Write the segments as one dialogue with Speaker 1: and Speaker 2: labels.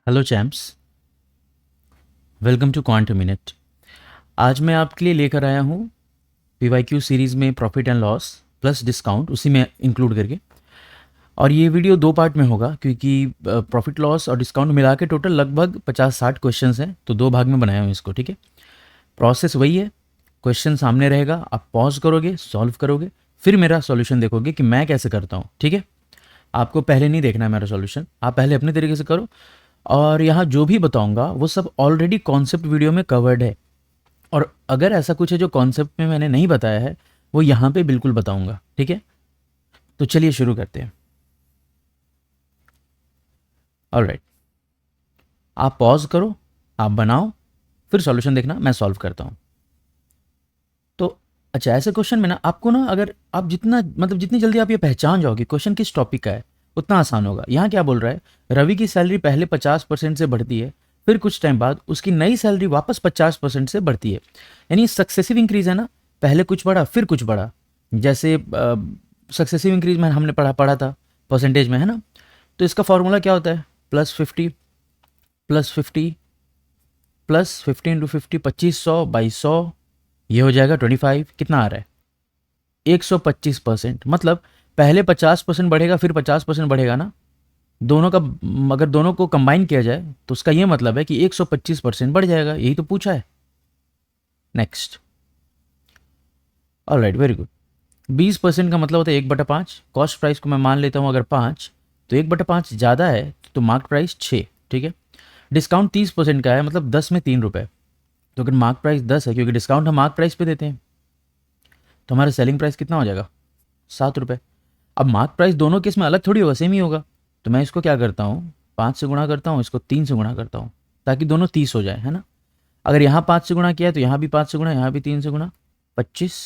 Speaker 1: Hello champs, welcome to Quantum Minute. आज मैं आपके लिए लेकर आया हूँ पीवाईक्यू सीरीज़ में profit and loss plus discount उसी में इंक्लूड करके। और ये वीडियो दो पार्ट में होगा क्योंकि प्रॉफिट लॉस और डिस्काउंट मिला के टोटल लगभग 50-60 क्वेश्चंस हैं, तो दो भाग में बनाया हूँ इसको। ठीक है, प्रोसेस वही है। क्वेश्चन सामने रहेगा, आप पॉज करोगे, सॉल्व करोगे, फिर मेरा सॉल्यूशन देखोगे कि मैं कैसे करता हूँ। ठीक है, आपको पहले नहीं देखना है मेरा सॉल्यूशन, आप पहले अपने तरीके से करो। और यहाँ जो भी बताऊंगा वो सब ऑलरेडी कॉन्सेप्ट वीडियो में कवर्ड है, और अगर ऐसा कुछ है जो कॉन्सेप्ट में मैंने नहीं बताया है वो यहाँ पे बिल्कुल बताऊंगा। ठीक है, तो चलिए शुरू करते हैं। ऑलराइट, आप पॉज करो, आप बनाओ, फिर सॉल्यूशन देखना, मैं सॉल्व करता हूँ। तो अच्छा, ऐसे क्वेश्चन में ना आपको ना, अगर आप जितना मतलब जितनी जल्दी आप ये पहचान जाओगे क्वेश्चन किस टॉपिक का है, उतना आसान होगा। यहाँ क्या बोल रहा है, रवि की सैलरी पहले 50% से बढ़ती है, फिर कुछ टाइम बाद उसकी नई सैलरी वापस 50% से बढ़ती है। यानी सक्सेसिव इंक्रीज है ना, पहले कुछ बढ़ा फिर कुछ बढ़ा। जैसे सक्सेसिव इंक्रीज में हमने पढ़ा था परसेंटेज में, है ना। तो इसका फॉर्मूला क्या होता है, +50 +50 +50 इंटू 50, 2500/100, ये हो जाएगा 25। कितना आ रहा है, 125%। मतलब पहले 50% बढ़ेगा फिर 50% बढ़ेगा ना, दोनों का अगर दोनों को कंबाइन किया जाए तो उसका ये मतलब है कि 125% बढ़ जाएगा। यही तो पूछा है। Next, alright, very good. 20% का मतलब होता है 1/5। कॉस्ट प्राइस को मैं मान लेता हूँ अगर 5, तो 1/5 ज़्यादा है तो मार्क प्राइस 6। ठीक है, डिस्काउंट 30% का है, मतलब 10 में 3 रुपये। तो अगर मार्क प्राइस 10 है, क्योंकि डिस्काउंट हम मार्क प्राइस पे देते हैं, तो हमारा सेलिंग प्राइस कितना हो जाएगा, 7 रुपये। अब मार्क प्राइस दोनों केस में अलग थोड़ी होगा, सेम ही होगा। तो मैं इसको क्या करता हूँ, 5 से गुणा करता हूँ, इसको 3 से गुणा करता हूँ, ताकि दोनों 30 हो जाए, है ना। अगर यहाँ 5 से गुणा किया है तो यहाँ भी 5 से गुणा, यहाँ भी 3 से गुणा, 25,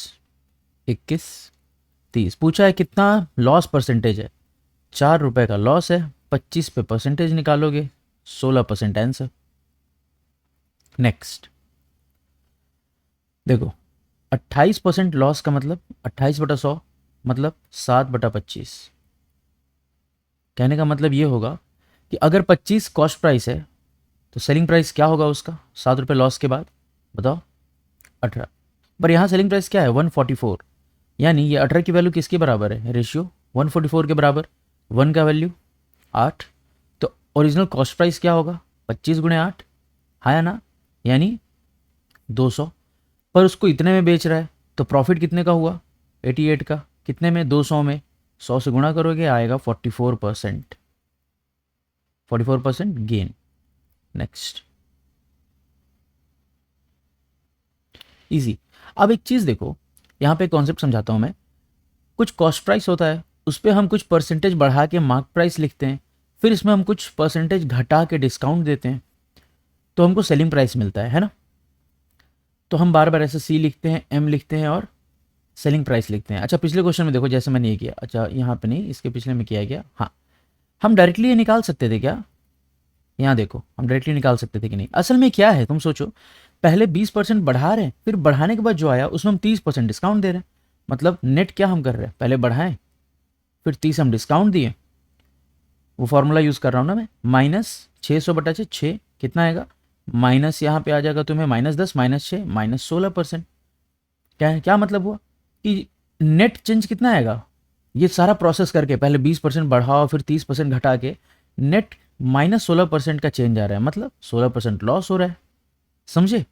Speaker 1: 21, 30। पूछा है कितना लॉस परसेंटेज है, 4 रुपये का लॉस है। 25 पे परसेंटेज निकालोगे, 16% आंसर। नेक्स्ट, देखो, 28% लॉस का मतलब 28/100, मतलब 7/25। कहने का मतलब ये होगा कि अगर 25 कॉस्ट प्राइस है तो सेलिंग प्राइस क्या होगा उसका, 7 रुपये लॉस के बाद, बताओ, 18। पर यहाँ सेलिंग प्राइस क्या है, 144। यानी ये 18 की वैल्यू किसके बराबर है, रेशियो 144 के बराबर। 1 का वैल्यू 8, तो ओरिजिनल कॉस्ट प्राइस क्या होगा, 25 × 8, है ना, यानी 200। पर उसको इतने में बेच रहा है, तो प्रॉफिट कितने का हुआ, 88 का। कितने में, 200 में। 100 से गुणा करोगे आएगा 44%। 44% गेन। Next, easy. अब एक चीज़ देखो, यहाँ पे कॉन्सेप्ट समझाता हूँ मैं। कुछ कॉस्ट प्राइस होता है, उस पर हम कुछ परसेंटेज बढ़ा के मार्क प्राइस लिखते हैं, फिर इसमें हम कुछ परसेंटेज घटा के डिस्काउंट देते हैं, तो हमको सेलिंग प्राइस मिलता है ना। तो हम बार बार ऐसे सी लिखते हैं, एम लिखते हैं और सेलिंग प्राइस लिखते हैं। अच्छा, पिछले क्वेश्चन में देखो जैसे मैंने ये किया, अच्छा यहाँ पे नहीं, इसके पिछले में किया गया। हाँ, हम डायरेक्टली ये निकाल सकते थे क्या, यहाँ देखो, हम डायरेक्टली निकाल सकते थे कि नहीं। असल में क्या है, तुम सोचो, पहले 20% बढ़ा रहे हैं, फिर बढ़ाने के बाद जो आया उसमें हम 30% डिस्काउंट दे रहे हैं। मतलब नेट क्या हम कर रहे हैं, पहले बढ़ाएं फिर 30 हम डिस्काउंट दिए। वो फॉर्मूला यूज़ कर रहा हूँ ना मैं, -600/6 कितना आएगा, माइनस यहाँ पे आ जाएगा तुम्हें -10, -6, -16%। क्या है, क्या मतलब हुआ कि नेट चेंज कितना आएगा, ये सारा प्रोसेस करके पहले 20% बढ़ाओ फिर 30% घटा के नेट -16% का चेंज आ रहा है, मतलब 16% लॉस हो रहा है। समझे,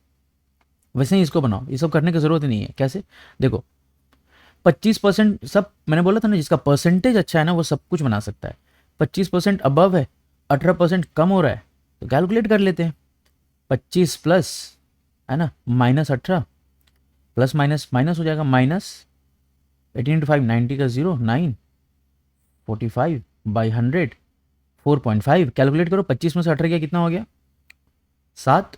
Speaker 1: वैसे ही इसको बनाओ, ये सब करने की जरूरत ही नहीं है। कैसे, देखो, 25% सब मैंने बोला था ना, जिसका परसेंटेज अच्छा है ना वो सब कुछ बना सकता है। 25% अबव है, 18% कम हो रहा है, तो कैलकुलेट कर लेते हैं। 25 प्लस, है ना, -18, प्लस माइनस माइनस हो जाएगा, -18 × 5, 90 का 0, 9, 45/100, 4.5। कैलकुलेट करो, 25 में से 18 गया, कितना हो गया, 7,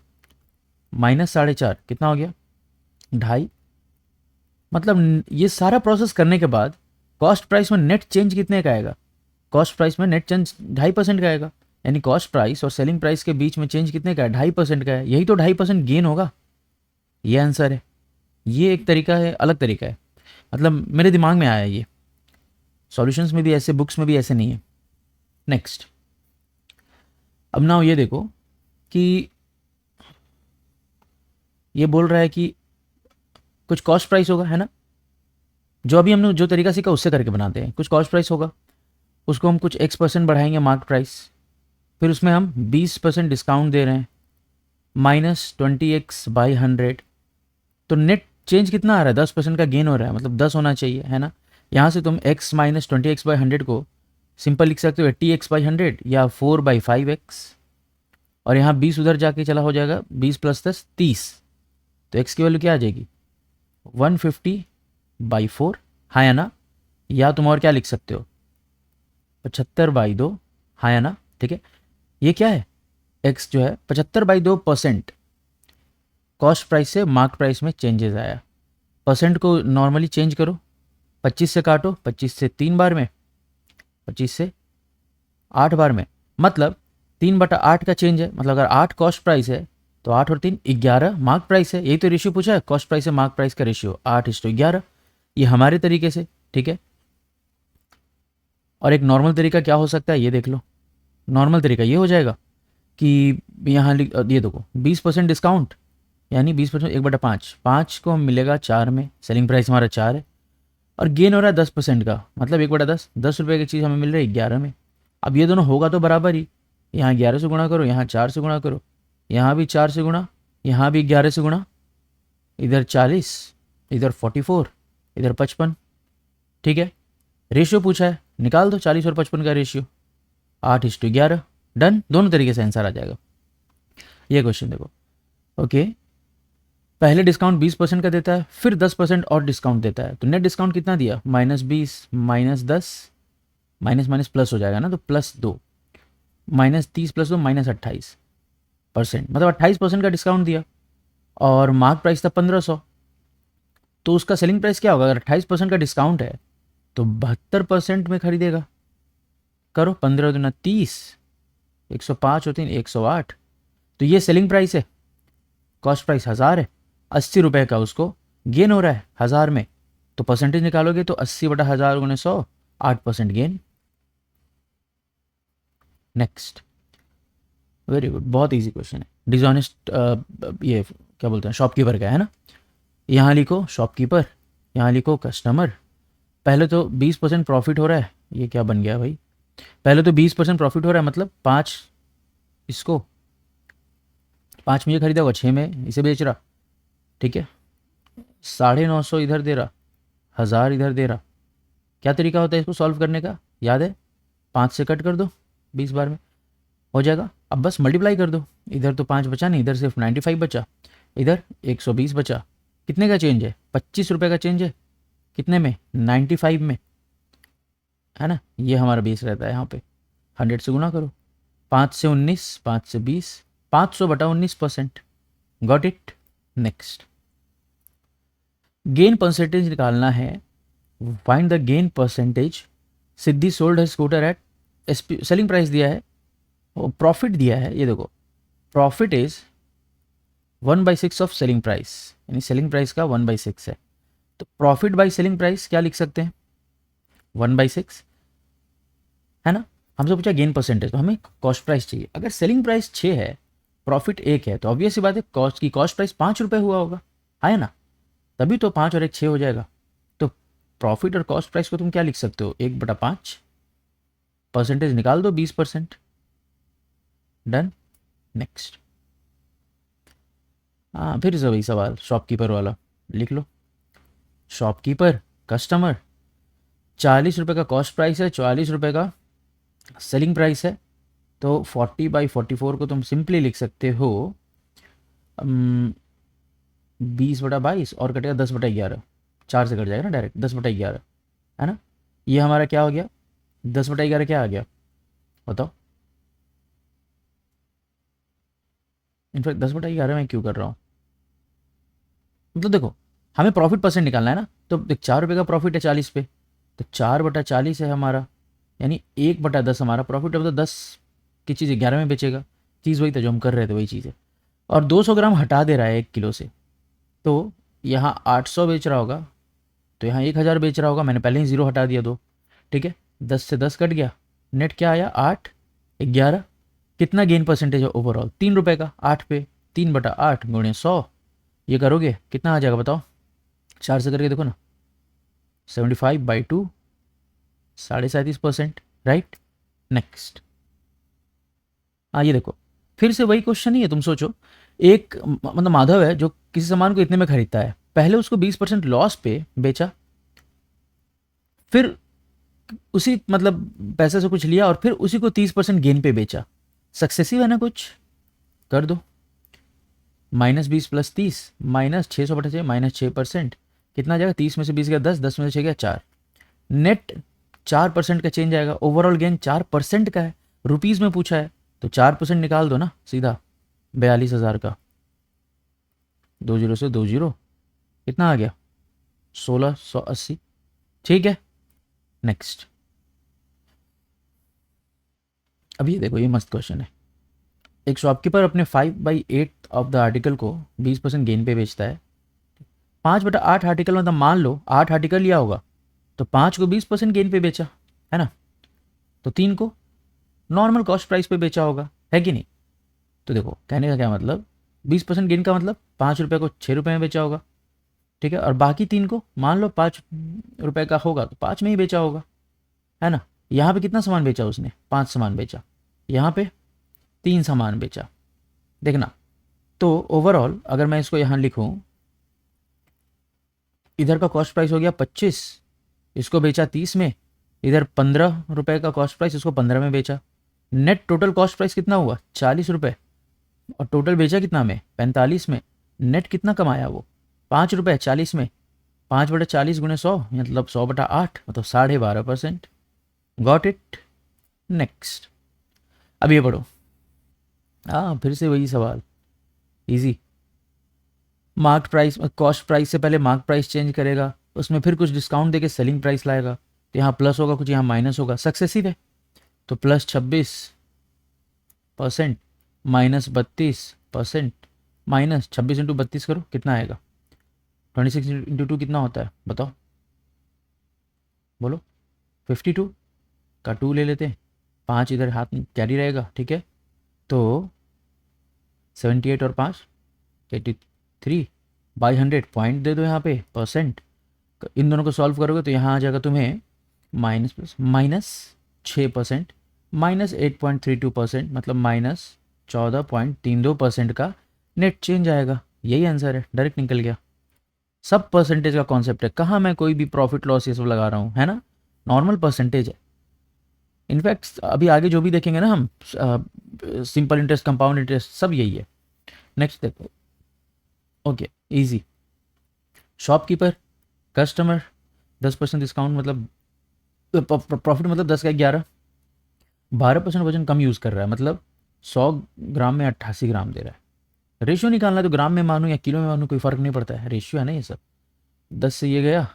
Speaker 1: -4.5 कितना हो गया, 2.5। मतलब ये सारा प्रोसेस करने के बाद कॉस्ट प्राइस में नेट चेंज कितने का आएगा, कॉस्ट प्राइस में नेट चेंज 2.5% का आएगा। यानी कॉस्ट प्राइस और सेलिंग प्राइस के बीच में चेंज कितने का है, 2.5% का है। यही तो 2.5% गेन होगा। ये आंसर है। ये एक तरीका है, अलग तरीका है, मतलब मेरे दिमाग में आया ये। सॉल्यूशंस में भी ऐसे, बुक्स में भी ऐसे नहीं है। नेक्स्ट, अब ना ये देखो कि ये बोल रहा है कि कुछ कॉस्ट प्राइस होगा, है ना, जो अभी हमने जो तरीका सीखा उससे करके बनाते हैं। कुछ कॉस्ट प्राइस होगा, उसको हम कुछ x% बढ़ाएंगे मार्क प्राइस, फिर उसमें हम 20% डिस्काउंट दे रहे हैं, -20x/100, तो नेट चेंज कितना आ रहा है, 10% का गेन हो रहा है, मतलब 10 होना चाहिए, है ना। यहाँ से तुम x -20x/100 को सिंपल लिख सकते हो 80x/100 या 4/5x, और यहाँ 20 उधर जाके चला हो जाएगा, 20 + 10 30, तो x की वैल्यू क्या आ जाएगी 150/4, हाँ या ना। या तुम और क्या लिख सकते हो 75/2, हाँ या ना, ठीक है। ये क्या है, x जो है 75/2% कॉस्ट प्राइस से मार्क प्राइस में चेंजेस आया। परसेंट को नॉर्मली चेंज करो, 25 से काटो, 25 से 3 बार में, 25 से 8 बार में, मतलब 3/8 का चेंज है। मतलब अगर 8 कॉस्ट प्राइस है तो 8 और 3 11 मार्क प्राइस है। यही तो रेशियो पूछा है, कॉस्ट प्राइस से मार्क प्राइस का रेशियो 8:11, ये हमारे तरीके से, ठीक है। और एक नॉर्मल तरीका क्या हो सकता है ये देख लो। नॉर्मल तरीका ये हो जाएगा कि यहाँ ये देखो 20% डिस्काउंट, यानी 20% 1/5, 5 को हम मिलेगा 4 में, सेलिंग प्राइस हमारा 4 है, और गेन हो रहा है 10% का, मतलब 1/10, 10 रुपये की चीज़ हमें मिल रही है 11 में। अब ये दोनों होगा तो बराबर ही, यहाँ 11 से गुणा करो, यहाँ 4 से गुणा करो, यहाँ भी 4 से गुणा, यहाँ भी 11 से गुणा, इधर 40, इधर 44, इधर 55, ठीक है। रेशियो पूछा है, निकाल दो 40 और 55 का रेशियो, 8:11, डन। दोनों तरीके से आंसर आ जाएगा। ये क्वेश्चन देखो, ओके, पहले डिस्काउंट 20% का देता है, फिर 10% और डिस्काउंट देता है, तो नेट डिस्काउंट कितना दिया -20 -10, माइनस माइनस प्लस हो जाएगा ना, तो +2, -30 + 2 -28%, मतलब 28% का डिस्काउंट दिया, और मार्क प्राइस था 1500, तो उसका सेलिंग प्राइस क्या होगा, अगर 28% का डिस्काउंट है तो 72% में खरीदेगा। करो 15 दूना 30, 105 होती है 108, तो ये सेलिंग प्राइस है, कॉस्ट प्राइस 1000 है, 80 रुपये का उसको गेन हो रहा है 1000 में, तो परसेंटेज निकालोगे तो 80/1000 × 100, 8% गेन। नेक्स्ट, वेरी गुड, बहुत इजी क्वेश्चन है। डिजॉनेस्ट ये क्या बोलते हैं, शॉपकीपर का है ना। यहाँ लिखो शॉपकीपर, यहाँ लिखो कस्टमर। पहले तो 20% प्रॉफिट हो रहा है, ये क्या बन गया भाई, पहले तो 20% प्रॉफिट हो रहा है, मतलब 5 इसको, 5 में ये खरीदा होगा, 6 में इसे बेच रहा, ठीक है। 950 इधर दे रहा, 1000 इधर दे रहा। क्या तरीका होता है इसको सॉल्व करने का, याद है, 5 से कट कर दो 20 बार में, हो जाएगा। अब बस मल्टीप्लाई कर दो, इधर तो 5 बचा नहीं, इधर सिर्फ 95 बचा, इधर 120 बचा। कितने का चेंज है, 25 रुपये का चेंज है, कितने में 95 में, है ना। ये हमारा बेस रहता है यहाँ पे, 100 से गुना करो, 5 से 19, 5 से 20, 500/19%, got it. Next, gain percentage निकालना है, find the gain percentage. Siddhi sold है स्कूटर एट सेलिंग प्राइस दिया है, प्रॉफिट दिया है, ये देखो profit is 1/6 of selling price, यानी सेलिंग प्राइस का 1/6 है, तो प्रॉफिट बाई सेलिंग प्राइस क्या लिख सकते हैं 1/6, है ना। हमसे पूछा गेन परसेंटेज, तो हमें कॉस्ट प्राइस चाहिए। अगर सेलिंग प्राइस 6 है, प्रॉफिट 1 है, तो ऑब्वियस सी बात है कॉस्ट प्राइस 5 रुपये हुआ होगा, है ना, तभी तो 5 और 1 6 हो जाएगा। तो प्रॉफिट और कॉस्ट प्राइस को तुम क्या लिख सकते हो 1/5, परसेंटेज निकाल दो 20%, डन। नेक्स्ट, हाँ फिर से वही सवाल शॉपकीपर वाला, लिख लो शॉपकीपर कस्टमर, 40 रुपये का कॉस्ट प्राइस है, 44 रुपये का सेलिंग प्राइस है, तो 40/44 को तुम सिंपली लिख सकते हो 20/22, और कटेगा 10/11, 4 से कट जाएगा ना डायरेक्ट, 10/11, है ना। ये हमारा क्या हो गया, 10/11 क्या आ गया बताओ, इनफैक्ट 10/11 मैं क्यों कर रहा हूँ, मतलब देखो हमें प्रॉफिट परसेंट निकालना है ना, तो देख 4 रुपये का प्रॉफिट है 40 पे, तो 4/40 है हमारा, यानी 1/10 हमारा प्रॉफिट है, तो 10 की चीज़ 11 में बेचेगा। चीज़ वही था जो हम कर रहे थे, वही चीज़ है। और 200 ग्राम हटा दे रहा है 1 किलो से, तो यहाँ 800 बेच रहा होगा, तो यहाँ 1000 बेच रहा होगा, मैंने पहले ही 0 हटा दिया 2, ठीक है। 10 से 10 कट गया, नेट क्या आया 8 11, कितना गेन परसेंटेज है ओवरऑल? 3 रुपये का, 8 पे 3/8 गुणे 100, ये करोगे कितना आ जाएगा बताओ? 4 से करके देखो ना, 75/2, 37.5%, राइट। नेक्स्ट, ये देखो, फिर से वही क्वेश्चन ही है। तुम सोचो, एक मतलब माधव है जो किसी सामान को इतने में खरीदता है, पहले उसको 20% लॉस पे बेचा, फिर उसी मतलब पैसे से कुछ लिया और फिर उसी को 30% गेन पे बेचा। सक्सेसिव है ना? कुछ कर दो, -20 + 30 -600/6 -6%, कितना आ जाएगा? 30 में से 20 गया 10, 10 में से 6 गया 4, नेट 4% का चेंज आएगा। ओवरऑल गेन 4% का है, रुपीज़ में पूछा है तो 4% निकाल दो ना सीधा, 42,000 का, 20 से 20, कितना आ गया? 1680, ठीक है। नेक्स्ट, अब ये देखो, ये मस्त क्वेश्चन है। एक शॉपकीपर अपने 5/8 ऑफ द आर्टिकल को 20% गेन पे बेचता है। 5/8 आर्टिकल मतलब मान लो 8 आर्टिकल लिया होगा तो 5 को 20% गेन पे बेचा है ना, तो 3 को नॉर्मल कॉस्ट प्राइस पे बेचा होगा, है कि नहीं? तो देखो, कहने का क्या मतलब, 20% गेन का मतलब 5 रुपये को 6 रुपये में बेचा होगा, ठीक है। और बाकी 3 को मान लो 5 रुपये का होगा तो 5 में ही बेचा होगा, है ना। यहाँ पे कितना सामान बेचा उसने? 5 सामान बेचा, यहाँ पे 3 सामान बेचा, देखना। तो ओवरऑल अगर मैं इसको यहाँ लिखूँ, इधर का कॉस्ट प्राइस हो गया 25, इसको बेचा 30 में, इधर 15 रुपये का कॉस्ट प्राइस, इसको 15 में बेचा। नेट टोटल कॉस्ट प्राइस कितना हुआ? 40 रुपये, और टोटल बेचा कितना में? 45 में। नेट कितना कमाया वो? 5 रुपये 40 में, 5/40 गुणे 100 मतलब 100/8 मतलब 12.5%। Got it? नेक्स्ट, अब ये पढ़ो, फिर से वही सवाल, easy. Mark price, cost price से पहले मार्क प्राइस चेंज करेगा, उसमें फिर कुछ डिस्काउंट देके सेलिंग प्राइस लाएगा, तो यहाँ प्लस होगा कुछ, यहाँ माइनस होगा। सक्सेसिव है तो +26% -32%, -26 × 32 करो, कितना आएगा? 26 × 2 कितना होता है बताओ, बोलो। 52 का 2 ले लेते हैं, 5 इधर हाथ में कैरी रहेगा, ठीक है। तो 78 और 5 83/100, पॉइंट दे दो यहाँ पे, परसेंट। इन दोनों को सॉल्व करोगे तो यहाँ आ जाएगा तुम्हें -6%, -8.32% मतलब -14.32% का नेट चेंज आएगा। यही आंसर है, डायरेक्ट निकल गया। सब परसेंटेज का कॉन्सेप्ट है, कहाँ मैं कोई भी प्रॉफिट लॉस ये सब लगा रहा हूँ, है ना, नॉर्मल परसेंटेज है। इनफैक्ट अभी आगे जो भी देखेंगे ना हम, सिंपल इंटरेस्ट, कंपाउंड इंटरेस्ट, सब यही है। नेक्स्ट देखो, okay, easy. Shopkeeper customer 10% discount मतलब प्रॉफिट मतलब 10 का 11, 12% वजन कम यूज़ कर रहा है, मतलब 100 ग्राम में 88 ग्राम दे रहा है। रेशियो निकालना है तो ग्राम में मानूँ या किलो में मानूँ, कोई फ़र्क नहीं पड़ता है, रेशियो है ना ये सब। 10 से ये गया,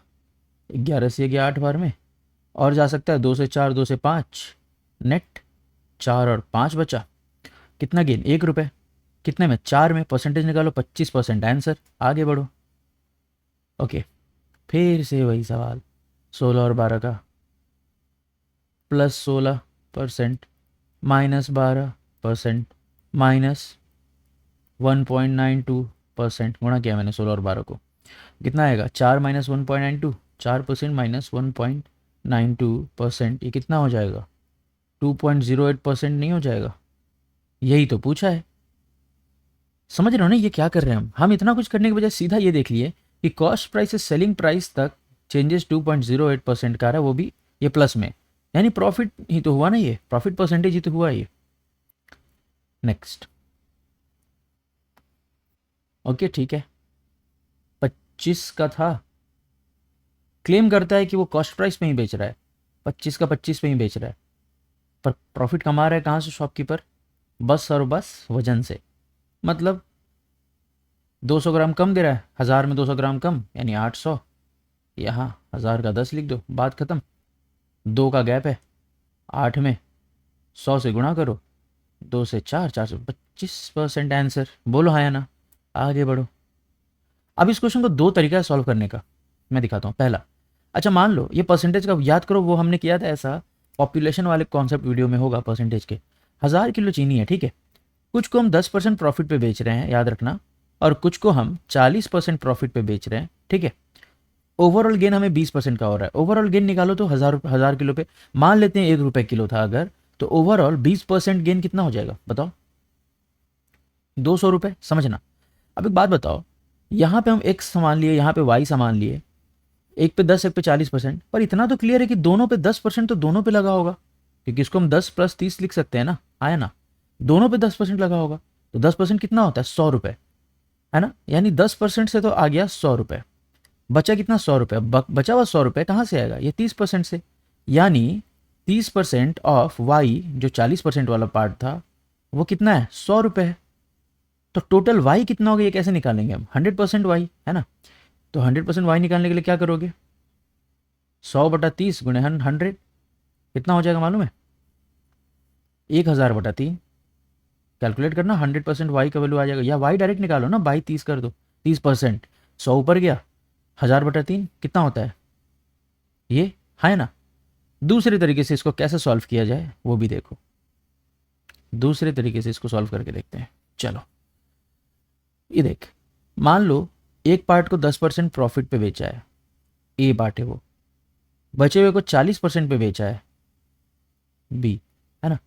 Speaker 1: 11 से ये गया 8 बार में, और जा सकता है 2 से 4, 2 से 5, नेट 4 और 5 बचा, कितना गेन? 1 रुपये, कितने में? 4 में। परसेंटेज निकालो, 25% आंसर। आगे बढ़ो, ओके। फिर से वही सवाल, 16 और 12 का, +16% -12% -1.92% गुणा किया मैंने 16 और 12 को, कितना आएगा? 4 - 1.92, 4% -1.92%, ये कितना हो जाएगा? 2.08% नहीं हो जाएगा? यही तो पूछा है। समझ रहे हो ना ये क्या कर रहे हैं हम इतना कुछ करने के बजाय सीधा ये देख लिए कि कॉस्ट प्राइस से सेलिंग प्राइस तक चेंजेस 2.08% का रहा है, वो भी ये प्लस में, यानी प्रॉफिट ही तो हुआ ना, ये प्रॉफिट परसेंटेज ही तो हुआ ये। नेक्स्ट, ओके ठीक है, 25 का था, क्लेम करता है कि वो कॉस्ट प्राइस में ही बेच रहा है, 25 का 25 में ही बेच रहा है, पर प्रॉफिट कमा रहा है कहाँ से शॉपकीपर? बस और बस वजन से, मतलब 200 ग्राम कम दे रहा है, 1000 में 200 ग्राम कम यानी 800, यहाँ 1000 का 10 लिख दो, बात खत्म। 2 का गैप है, 8 में 100 से गुणा करो, 2 से 4, 4 से 25% आंसर। बोलो हाँ या ना, आगे बढ़ो। अब इस क्वेश्चन को 2 तरीका है सॉल्व करने का, मैं दिखाता हूँ। पहला, अच्छा मान लो ये परसेंटेज का याद करो, वो हमने किया था ऐसा, पॉपुलेशन वाले कॉन्सेप्ट वीडियो में होगा परसेंटेज के। 1000 किलो चीनी है, ठीक है। कुछ को हम 10% प्रॉफिट पे बेच रहे हैं, याद रखना, और कुछ को हम 40% प्रॉफिट पे बेच रहे हैं, ठीक है। ओवरऑल गेन हमें 20% का हो रहा है। ओवरऑल गेन निकालो तो 1000 किलो पे मान लेते हैं 1 रुपये किलो था अगर, तो ओवरऑल 20% गेन कितना हो जाएगा बताओ? 200 रुपये, समझना। अब एक बात बताओ, यहाँ पे हम एक्स सामान लिए, यहाँ पे वाई सामान लिए, एक पे 10 एक पे 40%, पर इतना तो क्लियर है कि दोनों पे 10% तो दोनों पे लगा होगा, क्योंकि इसको हम 10 + 30 लिख सकते हैं ना, आया ना। दोनों पे 10% लगा होगा, तो 10% कितना होता है? 100 रुपये, है ना। यानी 10% से तो आ गया 100 रुपये, बचा कितना? 100 रुपये। बचा हुआ 100 रुपये कहाँ से आएगा? ये 30% से, यानी 30% ऑफ वाई जो 40% वाला पार्ट था वो कितना है? 100 रुपये है। तो टोटल वाई कितना होगा ये कैसे निकालेंगे हम? 100% वाई, है ना। तो 100% वाई निकालने के लिए क्या करोगे? 100/30 गुणे 100 कितना हो जाएगा मालूम है? 1000/3। कैलकुलेट करना, 100% वाई का वैल्यू आ जाएगा, या वाई डायरेक्ट निकालो ना, बाई 30 कर दो। 30%, 100 ऊपर गया, 1000/3 कितना होता है ये, है ना। दूसरे तरीके से इसको कैसे सॉल्व किया जाए वो भी देखो, दूसरे तरीके से इसको सॉल्व करके देखते हैं। चलो ये देख, मान लो एक पार्ट को 10% प्रॉफिट पे बेचा है, ए पार्ट है वो, बचे हुए को 40% पे बेचा है, बी, है ना।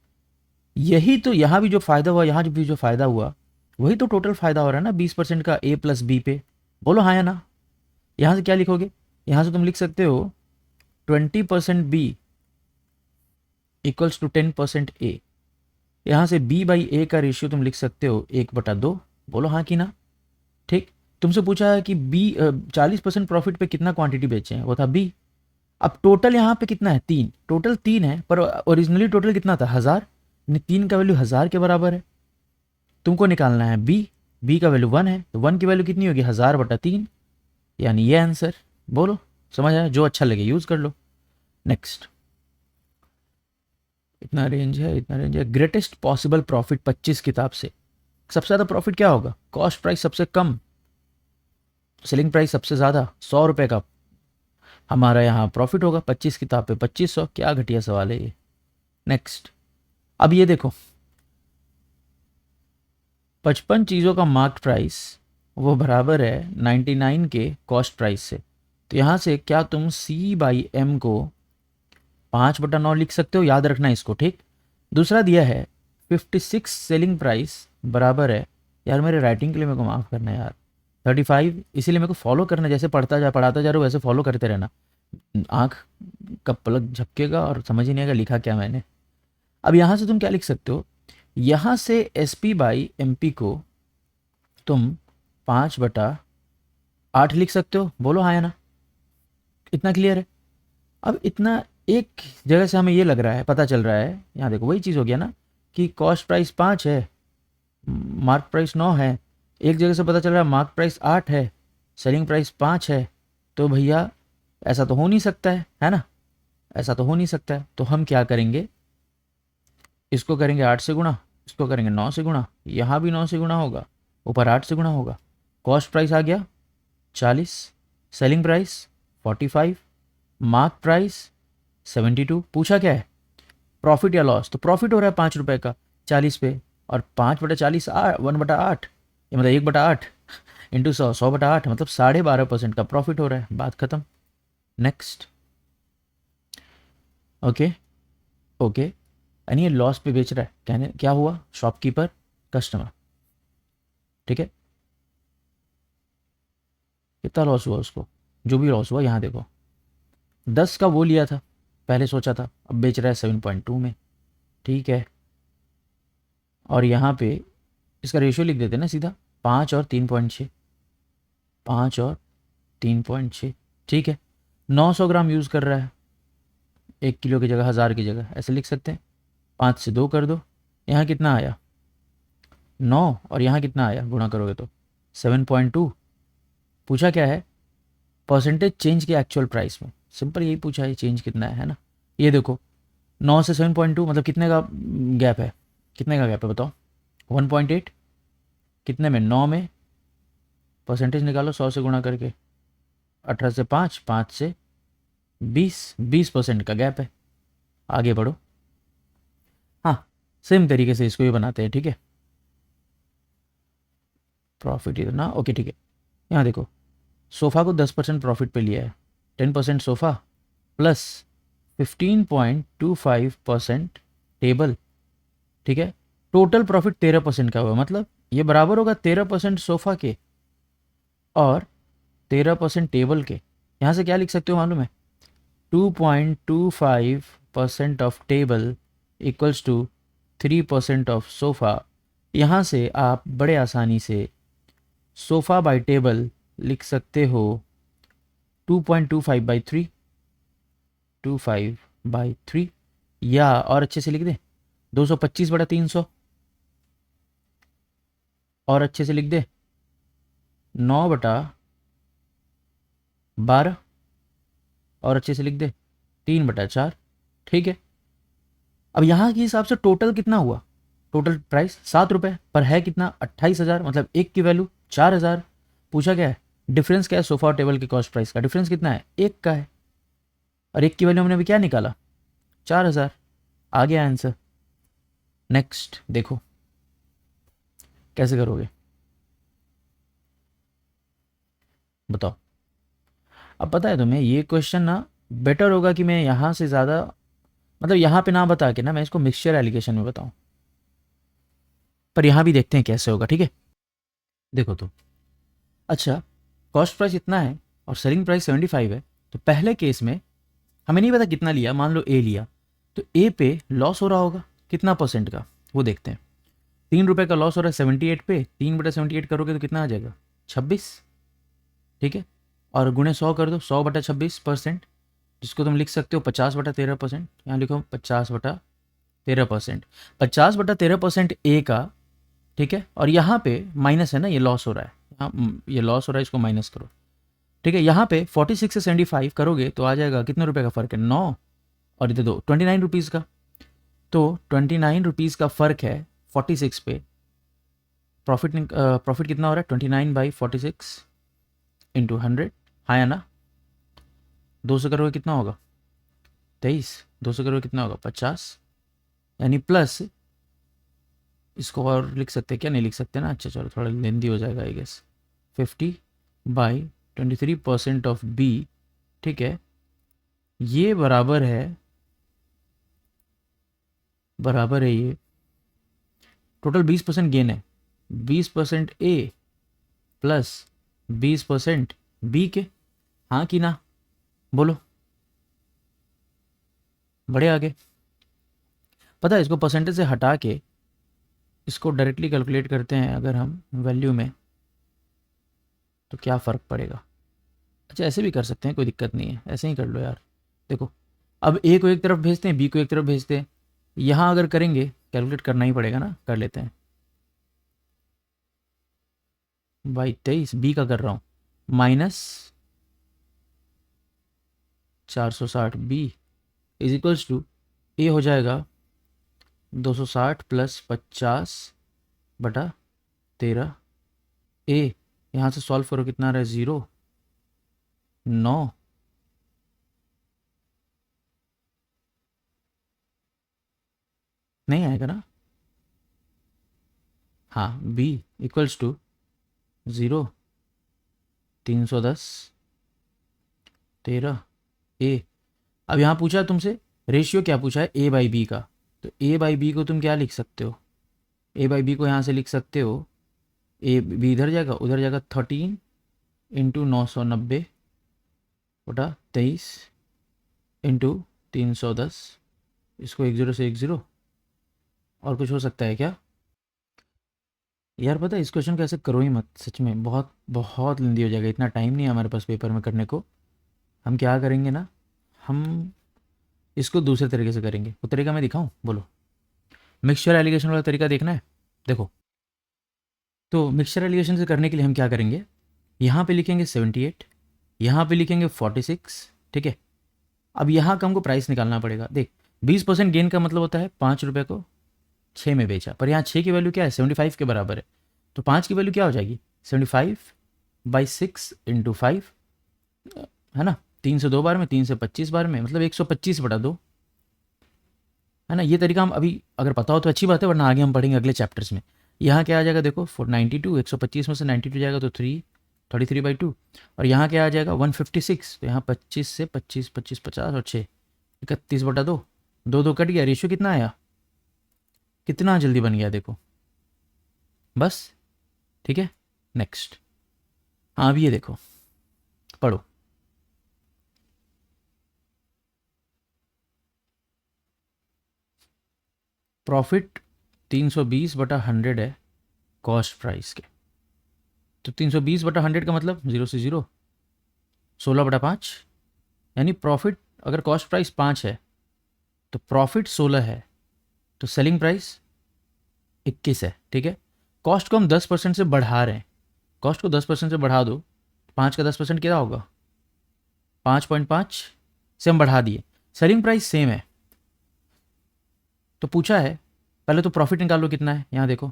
Speaker 1: यही तो यहाँ भी जो फायदा हुआ, यहाँ भी जो फायदा हुआ, वही तो टोटल फायदा हो रहा है ना 20% का ए प्लस बी पे। बोलो हाँ या ना। यहाँ से क्या लिखोगे? यहाँ से तुम लिख सकते हो 20% बी इक्वल्स टू 10% ए। यहाँ से बी बाई ए का रेशियो तुम लिख सकते हो 1/2। बोलो हाँ कि ना। ठीक, तुमसे पूछा है कि बी 40% प्रॉफिट पे कितना क्वांटिटी बेचे हैं, वो था बी। अब टोटल यहाँ पे कितना है? 3, टोटल 3 है, पर ओरिजिनली टोटल कितना था? 1000, यानी 3 का वैल्यू 1000 के बराबर है। तुमको निकालना है बी, बी का वैल्यू 1 है, तो 1 की वैल्यू कितनी होगी? 1000/3, यानी ये आंसर। बोलो समझ आया? जो अच्छा लगे यूज कर लो। नेक्स्ट, इतना रेंज है, इतना रेंज है। ग्रेटेस्ट पॉसिबल प्रॉफिट 25 किताब से सबसे ज़्यादा प्रॉफिट क्या होगा? कॉस्ट प्राइस सबसे कम, सेलिंग प्राइस सबसे ज़्यादा, 100 रुपये का हमारा यहाँ प्रॉफिट होगा। 25 किताब पे 2500, क्या घटिया सवाल है ये। नेक्स्ट, अब ये देखो, 55 चीज़ों का मार्क प्राइस वो बराबर है 99 के कॉस्ट प्राइस से। तो यहाँ से क्या तुम C/M को 5/9 लिख सकते हो? याद रखना इसको, ठीक। दूसरा दिया है 56 सेलिंग प्राइस बराबर है, यार मेरे राइटिंग के लिए मेरे को माफ़ करना यार, 35, इसीलिए मेरे को फॉलो करना, जैसे पढ़ाता जा रहा हूँ वैसे फॉलो करते रहना। आँख का पलक झपकेगा और समझ ही नहीं आएगा लिखा क्या मैंने। अब यहाँ से तुम क्या लिख सकते हो? यहाँ से SP/MP को तुम 5/8 लिख सकते हो। बोलो हाँ या ना। इतना क्लियर है? अब इतना एक जगह से हमें ये लग रहा है, पता चल रहा है, यहाँ देखो वही चीज़ हो गया ना, कि कॉस्ट प्राइस 5 है, मार्क प्राइस 9 है। एक जगह से पता चल रहा है मार्क प्राइस 8 है, सेलिंग प्राइस 5 है। तो भैया ऐसा तो हो नहीं सकता है ना, ऐसा तो हो नहीं सकता है। तो हम क्या करेंगे, इसको करेंगे 8 से गुणा, इसको करेंगे 9 से गुणा, यहाँ भी 9 से गुणा होगा, ऊपर 8 से गुणा होगा। कॉस्ट प्राइस आ गया 40, सेलिंग प्राइस 45, मार्क प्राइस 72। पूछा क्या है? प्रॉफिट या लॉस। तो प्रॉफिट हो रहा है 5 रुपये का 40 पे, और 5/40 1/8, ये मतलब 1/8 इंटू 100, 100/8, मतलब 12.5% का प्रॉफिट हो रहा है। बात खत्म। नेक्स्ट, ओके ओके, यानी ये लॉस पे बेच रहा है। कहने क्या हुआ? शॉपकीपर कस्टमर, ठीक है। कितना लॉस हुआ उसको? जो भी लॉस हुआ, यहाँ देखो 10 का वो लिया था पहले, सोचा था, अब बेच रहा है 7.2 में, ठीक है। और यहाँ पे इसका रेशियो लिख देते हैं ना सीधा, 5 और 3.6, 5 और 3.6, ठीक है। 900 ग्राम यूज़ कर रहा है, 1 किलो की जगह 1000 की जगह, ऐसे लिख सकते हैं। 5 से 2 कर दो, यहाँ कितना आया? 9, और यहाँ कितना आया गुणा करोगे तो 7.2। पूछा क्या है? परसेंटेज चेंज के एक्चुअल प्राइस में, सिंपल यही पूछा है, चेंज कितना है ना। ये देखो 9 से 7.2 मतलब कितने का गैप है? कितने का गैप है बताओ? 1.8। कितने में? 9 में। परसेंटेज निकालो 100 से गुणा करके, 18 से 5, 5 से 20, 20% का गैप है। आगे बढ़ो। हाँ, सेम तरीके से इसको भी बनाते हैं, ठीक है। प्रॉफिट इतना, ओके ठीक है। यहाँ देखो, सोफ़ा को 10% प्रॉफिट पे लिया है, 10% सोफ़ा प्लस 15.25% टेबल, ठीक है। टोटल प्रॉफिट 13% का हुआ, मतलब ये बराबर होगा 13% सोफ़ा के और 13% टेबल के। यहाँ से क्या लिख सकते हो मालूम है, 2.25% of table equals to 3% of sofa. यहाँ से आप बड़े आसानी से सोफ़ा बाई टेबल लिख सकते हो 2.25/3, 25/3, या और अच्छे से लिख दे 225/300, और अच्छे से लिख दे 9/12, और अच्छे से लिख दे 3/4, ठीक है। अब यहाँ के हिसाब से टोटल कितना हुआ, टोटल प्राइस 7 रुपये पर है कितना 28,000, मतलब एक की वैल्यू 4,000। पूछा क्या है, डिफरेंस क्या है, सोफा और टेबल के कॉस्ट प्राइस का डिफरेंस कितना है, एक का है, और एक की वैल्यू हमने अभी क्या निकाला 4,000। आ गया आंसर। नेक्स्ट देखो कैसे करोगे, बताओ। अब पता है तुम्हें ये क्वेश्चन ना बेटर होगा कि मैं यहाँ से ज़्यादा, मतलब यहाँ पे ना बता के ना मैं इसको मिक्सचर एलिगेशन में बताऊँ, पर यहाँ भी देखते हैं कैसे होगा, ठीक है। देखो तो, अच्छा कॉस्ट प्राइस इतना है और सेलिंग प्राइस 75 है, तो पहले केस में हमें नहीं पता कितना लिया, मान लो ए लिया, तो ए पे लॉस हो रहा होगा कितना परसेंट का, वो देखते हैं। 3 रुपये का लॉस हो रहा है 78 पे, 3/78 करोगे तो कितना आ जाएगा 26, ठीक है। और गुणे 100 कर दो, 100/26%, जिसको तुम लिख सकते हो 50/13%। यहाँ लिखो 50/13%, 50/13% ए का, ठीक है। और यहाँ पे माइनस है ना, ये लॉस हो रहा है, यहाँ ये लॉस हो रहा है, इसको माइनस करो, ठीक है। यहाँ पे 46 से 75 करोगे तो आ जाएगा कितने रुपए का फ़र्क है 9, और इधर दो 29 रुपीज़ का, तो 29 रुपीज़ का फ़र्क है 46 पे। प्रॉफिट कितना हो रहा है 29/46 इंटू 100, हाँ या ना। 200 करोगे कितना होगा 23, 200 करोगे कितना होगा 50, यानी प्लस, इसको और लिख सकते हैं क्या, नहीं लिख सकते ना, अच्छा चलो थोड़ा लेंदी हो जाएगा आई गेस, 50/23% ऑफ बी, ठीक है। ये बराबर है ये, टोटल 20% गेन है, 20% ए प्लस 20% बी के, हाँ कि ना, बोलो, बड़े आगे। पता है इसको परसेंटेज से हटा के इसको डायरेक्टली कैलकुलेट करते हैं अगर हम वैल्यू में, तो क्या फ़र्क पड़ेगा। अच्छा ऐसे भी कर सकते हैं, कोई दिक्कत नहीं है, ऐसे ही कर लो यार। देखो अब ए को एक तरफ भेजते हैं, बी को एक तरफ भेजते हैं, यहाँ अगर करेंगे कैलकुलेट करना ही पड़ेगा ना, कर लेते हैं। बाई 23 बी का कर रहा हूँ, -460 बी इज इक्वल्स टू ए हो जाएगा 260 प्लस 50/13। ए यहाँ से सॉल्व करो कितना आ रहा है 0, 9, नहीं आएगा ना, हाँ बी इक्वल्स टू 0, 310, 13 ए। अब यहाँ पूछा है तुमसे रेशियो, क्या पूछा है ए बाई बी का, तो ए बाई बी को तुम क्या लिख सकते हो, ए बाई बी को यहाँ से लिख सकते हो, ए बी इधर जाएगा उधर जाएगा 13 इंटू 990/23 इंटू 310, इसको 10 से 10, और कुछ हो सकता है क्या यार। पता है इस क्वेश्चन को ऐसे करो ही मत, सच में बहुत बहुत लेंदी हो जाएगा, इतना टाइम नहीं है हमारे पास पेपर में करने को। हम क्या करेंगे ना, हम इसको दूसरे तरीके से करेंगे, वो तरीका मैं दिखाऊं, बोलो। मिक्सचर एलिगेशन वाला तरीका देखना है, देखो। तो मिक्सचर एलिगेशन से करने के लिए हम क्या करेंगे, यहाँ पे लिखेंगे 78, यहाँ पे लिखेंगे 46, ठीक है। अब यहाँ का हमको प्राइस निकालना पड़ेगा, देख 20% गेन का मतलब होता है 5 रुपये को 6 में बेचा, पर यहाँ 6 की वैल्यू क्या है 75 के बराबर है, तो 5 की वैल्यू क्या हो जाएगी 75/6 इंटू 5, है ना। 3 से 2 बार में, 3 से 25 बार में, मतलब 125/2, है ना। ये तरीका हम अभी अगर पता हो तो अच्छी बात है, वरना आगे हम पढ़ेंगे अगले चैप्टर्स में। यहाँ क्या आ जाएगा देखो, 492, 125 में से 92 जाएगा तो 33/2। और यहाँ क्या आ जाएगा 156, तो यहाँ 25 से 25, 25, 50 और 6, 31/2, 2 कट गया। रेशियो कितना आया, कितना जल्दी बन गया देखो, बस। ठीक है, नेक्स्ट। हाँ अभी ये देखो, पढ़ो। प्रॉफिट 320/100 है कॉस्ट प्राइस के। तो 320/100 का मतलब 0 से 0, 16/5। यानी प्रॉफिट, अगर कॉस्ट प्राइस 5 है तो प्रॉफिट 16 है, तो सेलिंग प्राइस 21 है। ठीक है, कॉस्ट को हम 10% से बढ़ा रहे हैं। कॉस्ट को 10% से बढ़ा दो, 5 का 10% क्या होगा, 5.5 से हम बढ़ा दिए। सेलिंग प्राइस सेम है, तो पूछा है पहले तो प्रॉफिट निकालो कितना है, यहाँ देखो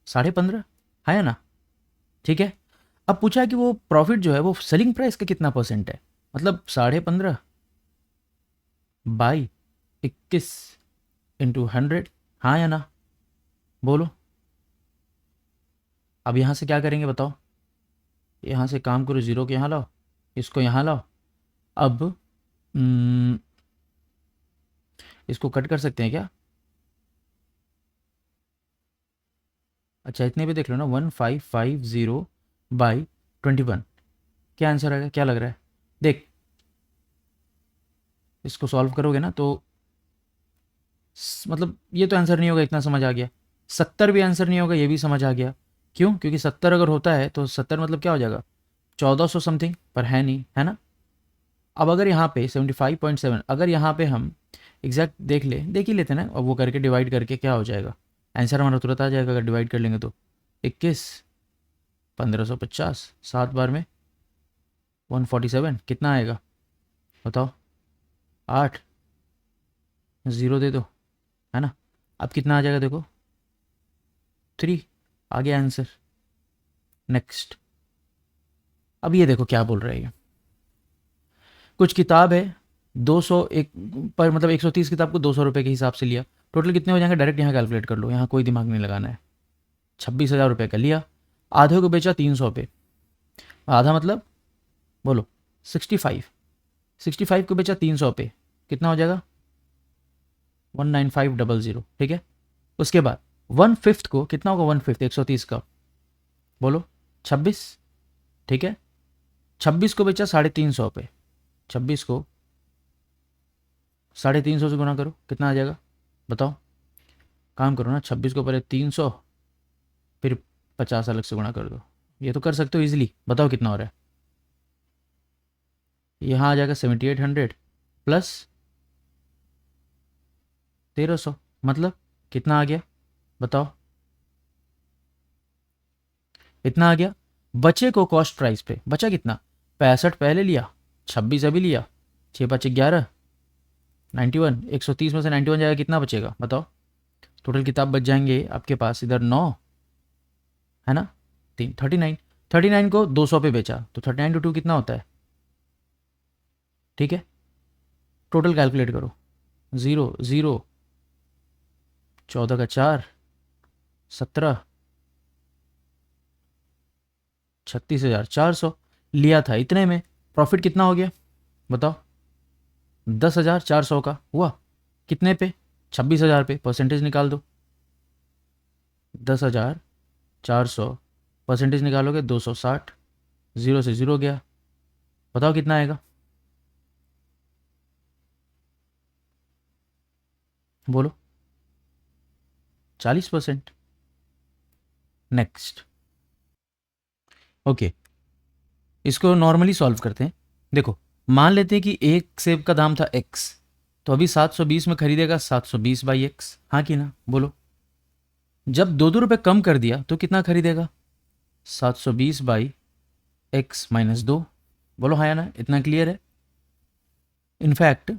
Speaker 1: 15.5 है ना। ठीक है, अब पूछा है कि वो प्रॉफिट जो है वो सेलिंग प्राइस का कितना परसेंट है, मतलब 15.5 बाई 21 इंटू 100, हाँ या ना, बोलो। अब यहाँ से क्या करेंगे बताओ, यहाँ से काम करो, 0 को यहाँ लाओ, इसको यहाँ लाओ। अब इसको कट कर सकते हैं क्या, अच्छा इतने पे देख लो ना, 1550/21, क्या आंसर आएगा, क्या लग रहा है, देख इसको सॉल्व करोगे ना तो मतलब ये तो आंसर नहीं होगा, इतना समझ आ गया। 70 भी आंसर नहीं होगा, ये भी समझ आ गया। क्यों, क्योंकि 70 अगर होता है तो 70 मतलब क्या हो जाएगा, 1400 समथिंग, पर है नहीं, है ना। अब अगर यहाँ पे 75.7, अगर यहाँ पे हम एग्जैक्ट देख ही लेते ना, अब वो करके डिवाइड करके क्या हो जाएगा, आंसर हमारा तुरंत आ जाएगा अगर डिवाइड कर लेंगे तो। 21, 1550, 7 बार में 147, कितना आएगा बताओ, 8, 0 दे दो, है ना। अब कितना आ जाएगा देखो, 3, आ गया आंसर। नेक्स्ट, अब ये देखो क्या बोल रहे हैं, कुछ किताब है 200 एक पर, मतलब 130 किताब को 200 रुपये के हिसाब से लिया, टोटल कितने हो जाएंगे डायरेक्ट यहाँ कैलकुलेट कर लो, यहाँ कोई दिमाग नहीं लगाना है। 26,000 रुपये का लिया, आधे को बेचा 300 पे, आधा मतलब बोलो 65, 65 को बेचा 300 पे, कितना हो जाएगा 19500। ठीक है, उसके बाद 1/5 को कितना होगा, 1/5 130 का, बोलो 26। ठीक है, 26 को बेचा 350 पे, 26 को 350 से गुना करो, कितना आ जाएगा बताओ, काम करो ना, 26 को पहले 300, फिर 50 अलग से गुणा कर दो, ये तो कर सकते हो इजीली, बताओ कितना हो रहा है। यहाँ आ जाएगा 7800 प्लस 1300, मतलब कितना आ गया बताओ, इतना आ गया। बचे को कॉस्ट प्राइस पे बचा कितना, 65 पहले लिया, 26 अभी लिया, 6×5 = 11, 91, 130 में से 91 जाएगा, कितना बचेगा बताओ। टोटल किताब बच जाएंगे आपके पास इधर 9, है ना, 3, 39, 39 को 200 पे बेचा तो 39 × 2 कितना होता है। ठीक है, टोटल कैलकुलेट करो, 0, 0, 14×4 17, 36,400 लिया था इतने में, प्रॉफिट कितना हो गया बताओ, 10,400 का हुआ, कितने पे, 26,000 पे, परसेंटेज निकाल दो, 10,400 परसेंटेज निकालोगे 260, 0 से 0 गया, बताओ कितना आएगा, बोलो 40%। नेक्स्ट, ओके, इसको नॉर्मली सॉल्व करते हैं। देखो, मान लेते हैं कि एक सेब का दाम था x, तो अभी 720 में खरीदेगा 720/x, हाँ कि ना, बोलो। जब 2 रुपये कम कर दिया तो कितना खरीदेगा, 720/x - 2, बोलो हाँ या ना, इतना क्लियर है। इनफैक्ट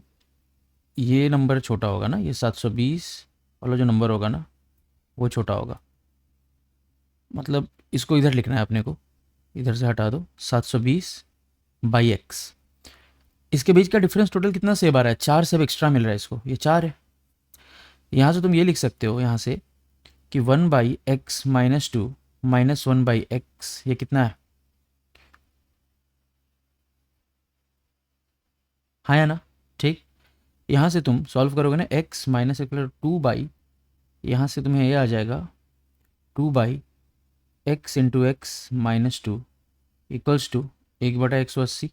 Speaker 1: ये नंबर छोटा होगा ना, ये 720 वाला जो नंबर होगा ना वो छोटा होगा, मतलब इसको इधर लिखना है अपने को, इधर से हटा दो, 720/x। इसके बीच का डिफरेंस टोटल कितना सेब आ रहा है, 4 सेब एक्स्ट्रा मिल रहा है इसको, ये 4 है, यहाँ से तुम ये लिख सकते हो यहाँ से कि 1/x-2 -1/x ये कितना है, हाँ या ना? ठीक, यहाँ से तुम सॉल्व करोगे ना, x माइनस इक्वल 2 यहाँ से तुम्हें ये आ जाएगा 2/x into x minus two equals to 1/180,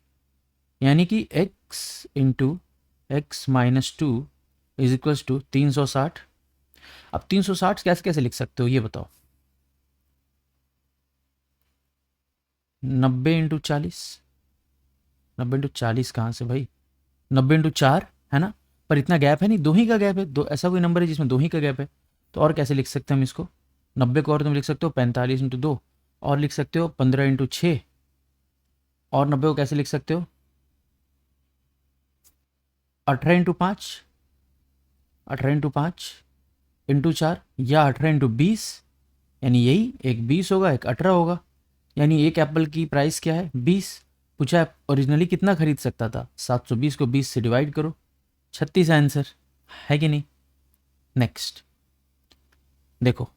Speaker 1: यानी कि x into x minus two is equals to 360। अब 360 कैसे कैसे लिख सकते हो ये बताओ? 90 × 40, 90 × 40 कहाँ से भाई, 90 × 4 है ना? पर इतना गैप है नहीं, दो ही का गैप है, दो ऐसा कोई नंबर है जिसमें दो ही का गैप है, तो और कैसे लिख सकते हैं हम इसको? 90 को और तुम लिख सकते हो 45 × 2, और लिख सकते हो 15 × 6, और 90 को कैसे लिख सकते हो 18 × 5, 18 × 5 इंटू 4, या 18 × 20, यानी यही एक 20 होगा एक 18 होगा, यानी एक एप्पल की प्राइस क्या है 20। पूछा है ओरिजिनली कितना खरीद सकता था, 720 को 20 से डिवाइड करो, 36 आंसर है कि नहीं? नेक्स्ट देखो,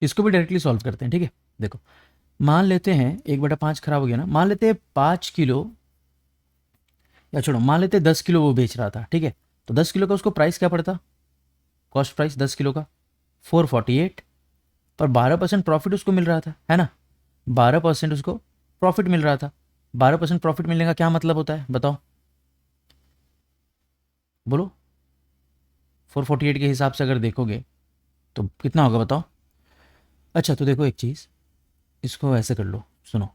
Speaker 1: इसको भी डायरेक्टली सॉल्व करते हैं, ठीक है? देखो, मान लेते हैं 1/5 खराब हो गया ना, मान लेते हैं 5 किलो, या छोड़ो मान लेते हैं 10 किलो वो बेच रहा था, ठीक है? तो 10 किलो का उसको प्राइस क्या पड़ता, कॉस्ट प्राइस 10 किलो का 448, पर 12% प्रॉफिट उसको मिल रहा था, है ना? 12% उसको प्रॉफिट मिल रहा था। 12% प्रॉफिट मिलने का क्या मतलब होता है बताओ, बोलो? 448 के हिसाब से अगर देखोगे तो कितना होगा बताओ? अच्छा तो देखो एक चीज़, इसको ऐसे कर लो, सुनो,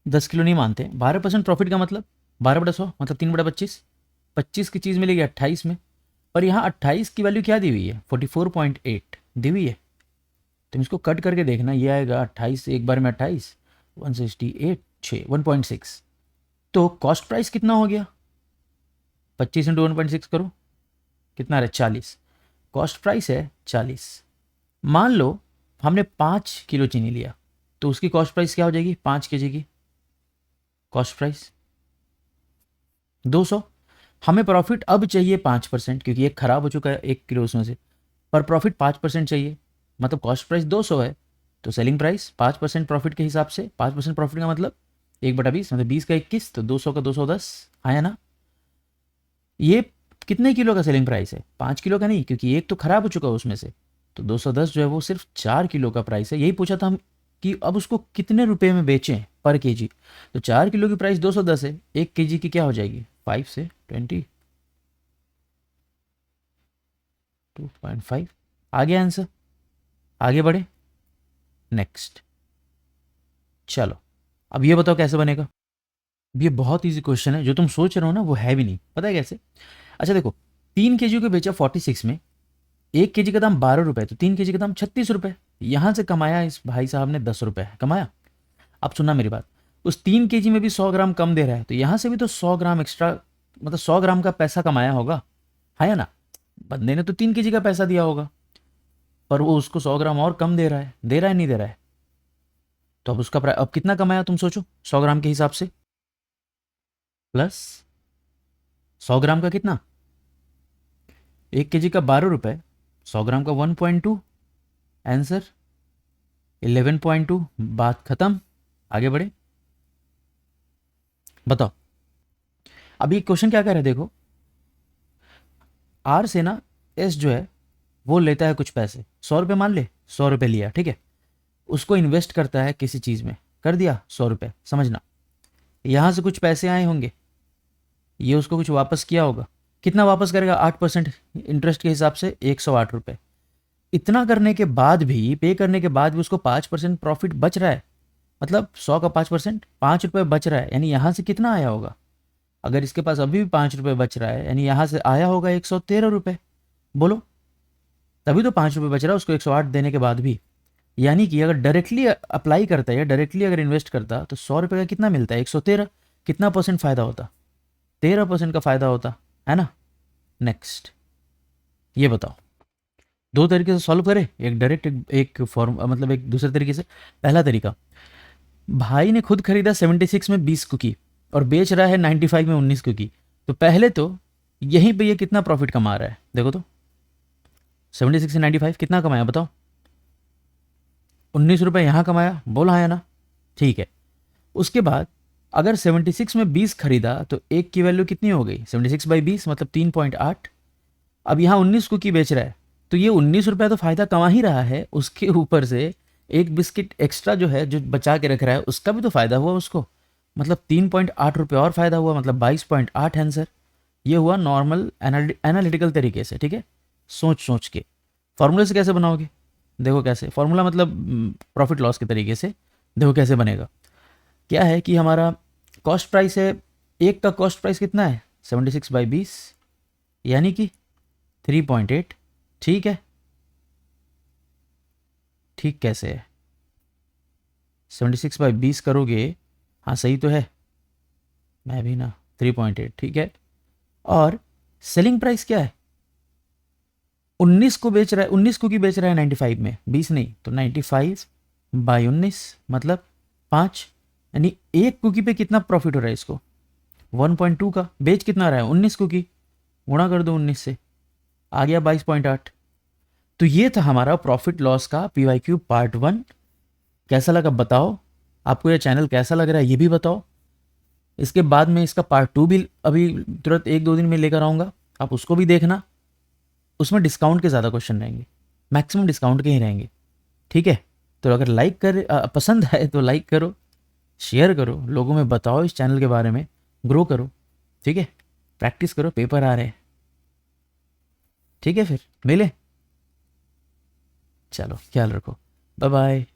Speaker 1: 10 किलो नहीं मानते, 12% प्रॉफिट का मतलब 12/100 मतलब 3/25, 25 की चीज़ मिलेगी 28 में, पर यहाँ 28 की वैल्यू क्या दी हुई है, 44.8 दी हुई है। तुम इसको कट करके देखना, ये आएगा 28 एक बार में 28, 168 6 1.6, तो कॉस्ट प्राइस कितना हो गया, 25 × 1.6 करो, कितना रहे 40, कॉस्ट प्राइस है 40। मान लो हमने 5 किलो चीनी लिया, तो उसकी कॉस्ट प्राइस क्या हो जाएगी, 5 केजी की कॉस्ट प्राइस 200। हमें प्रॉफिट अब चाहिए 5%, क्योंकि एक खराब हो चुका है 1 किलो उसमें से, पर प्रॉफिट 5% चाहिए, मतलब कॉस्ट प्राइस 200 है, तो सेलिंग प्राइस 5% प्रॉफिट के हिसाब से, 5% प्रॉफिट का मतलब 1/20 मतलब 20 का 21, तो 200 का 210 आया ना? ये कितने किलो का सेलिंग प्राइस है, 5 किलो का नहीं, क्योंकि एक तो खराब हो चुका है उसमें से, तो 210 जो है वो सिर्फ 4 किलो का प्राइस है। यही पूछा था हम कि अब उसको कितने रुपए में बेचें पर केजी, तो 4 किलो की प्राइस 210 है, 1 केजी की क्या हो जाएगी 5 से 20 2.5। आ गया आंसर, आगे बढ़े नेक्स्ट। चलो अब ये बताओ कैसे बनेगा। अब ये बहुत इजी क्वेश्चन है, जो तुम सोच रहे हो ना वो है भी नहीं, पता है कैसे? अच्छा देखो, 3 केजी को बेचा 46 में, 1 केजी का दाम 12 रुपए, तो 3 केजी का दाम 36 रुपए, यहां से कमाया इस भाई साहब ने 10 रुपए कमाया। अब सुनना मेरी बात, उस 3 केजी में भी 100 ग्राम कम दे रहा है, तो यहां से भी तो 100 ग्राम एक्स्ट्रा, मतलब 100 ग्राम का पैसा कमाया होगा, है या ना? बंदे ने तो 3 केजी का पैसा दिया होगा, पर वो उसको 100 ग्राम और कम दे रहा है, दे रहा है नहीं दे रहा है? तो अब उसका अब कितना कमाया तुम सोचो, 100 ग्राम के हिसाब से प्लस 100 ग्राम का कितना, 1 केजी का 12 रुपए, 100 ग्राम का 1.2, आंसर 11.2। बात खत्म, आगे बढ़े, बताओ। अब ये क्वेश्चन क्या कह रहा है देखो, आर से ना एस जो है वो लेता है कुछ पैसे, 100 रुपये मान ले, 100 रुपये लिया, ठीक है? उसको इन्वेस्ट करता है किसी चीज़ में, कर दिया 100 रुपये, समझना, यहाँ से कुछ पैसे आए होंगे, ये उसको कुछ वापस किया होगा, कितना वापस करेगा, 8% इंटरेस्ट के हिसाब से 108 रुपये। इतना करने के बाद भी, पे करने के बाद भी उसको 5% प्रॉफिट बच रहा है, मतलब 100 का 5% 5 रुपये बच रहा है, यानी यहाँ से कितना आया होगा, अगर इसके पास अभी भी 5 रुपये बच रहा है, यानी यहाँ से आया होगा 113 रुपये, बोलो? तभी तो 5 रुपये बच रहा है उसको 108 देने के बाद भी, यानी कि अगर डायरेक्टली अप्लाई करता है या डायरेक्टली अगर इन्वेस्ट करता तो 100 रुपये का कितना मिलता है, 113, कितना परसेंट फ़ायदा होता, 13% का फ़ायदा होता, है ना? नेक्स्ट ये बताओ, दो तरीके से सॉल्व करें, एक डायरेक्ट एक फॉर्म, मतलब एक दूसरे तरीके से। पहला तरीका, भाई ने खुद खरीदा 76 में 20 कुकी और बेच रहा है 95 में 19 कुकी, तो पहले तो यहीं पे ये कितना प्रॉफिट कमा रहा है देखो तो, 76 से 95 कितना कमाया बताओ? 19 रुपये यहाँ कमाया, बोला है ना? ठीक है। उसके बाद अगर 76 में 20 खरीदा तो एक की वैल्यू कितनी हो गई? 76/20 मतलब 3.8। अब यहाँ 19 कुकी बेच रहा है तो ये 19 रुपया तो फ़ायदा कमा ही रहा है, उसके ऊपर से एक बिस्किट एक्स्ट्रा जो है जो बचा के रख रहा है उसका भी तो फ़ायदा हुआ उसको, मतलब 3.8 रुपये और फ़ायदा हुआ, मतलब 22.8 आंसर। ये हुआ नॉर्मल एनालिटिकल तरीके से, ठीक है, सोच सोच के। फॉर्मूले से कैसे बनाओगे? देखो कैसे, फॉर्मूला मतलब प्रॉफिट लॉस के तरीके से। देखो कैसे बनेगा। क्या है कि हमारा कॉस्ट प्राइस है, एक का कॉस्ट प्राइस कितना है? 76/20 यानी कि 3.8। ठीक है, ठीक कैसे है? 76/20 करोगे, हाँ सही तो है, मैं भी ना, 3.8 ठीक है। और सेलिंग प्राइस क्या है? 19 को बेच रहा है, 19 को की बेच रहा है 95 में, 20 नहीं, तो 95/19 मतलब 5, यानी एक कुकी पे कितना प्रॉफिट हो रहा है इसको? 1.2 का। बेच कितना रहा है? 19 कुकी, गुणा कर दो 19 से, आ गया 22.8। तो ये था हमारा प्रॉफिट लॉस का PYQ पार्ट 1। कैसा लगा बताओ, आपको ये चैनल कैसा लग रहा है ये भी बताओ। इसके बाद में इसका पार्ट 2 भी अभी तुरंत 1-2 दिन में लेकर आऊँगा, आप उसको भी देखना। उसमें डिस्काउंट के ज़्यादा क्वेश्चन रहेंगे, मैक्सिमम डिस्काउंट के ही रहेंगे, ठीक है। तो अगर पसंद आए तो लाइक करो, शेयर करो, लोगों में बताओ इस चैनल के बारे में, ग्रो करो, ठीक है। प्रैक्टिस करो, पेपर आ रहे हैं, ठीक है। फिर मिले, चलो ख्याल रखो, बाय बाय।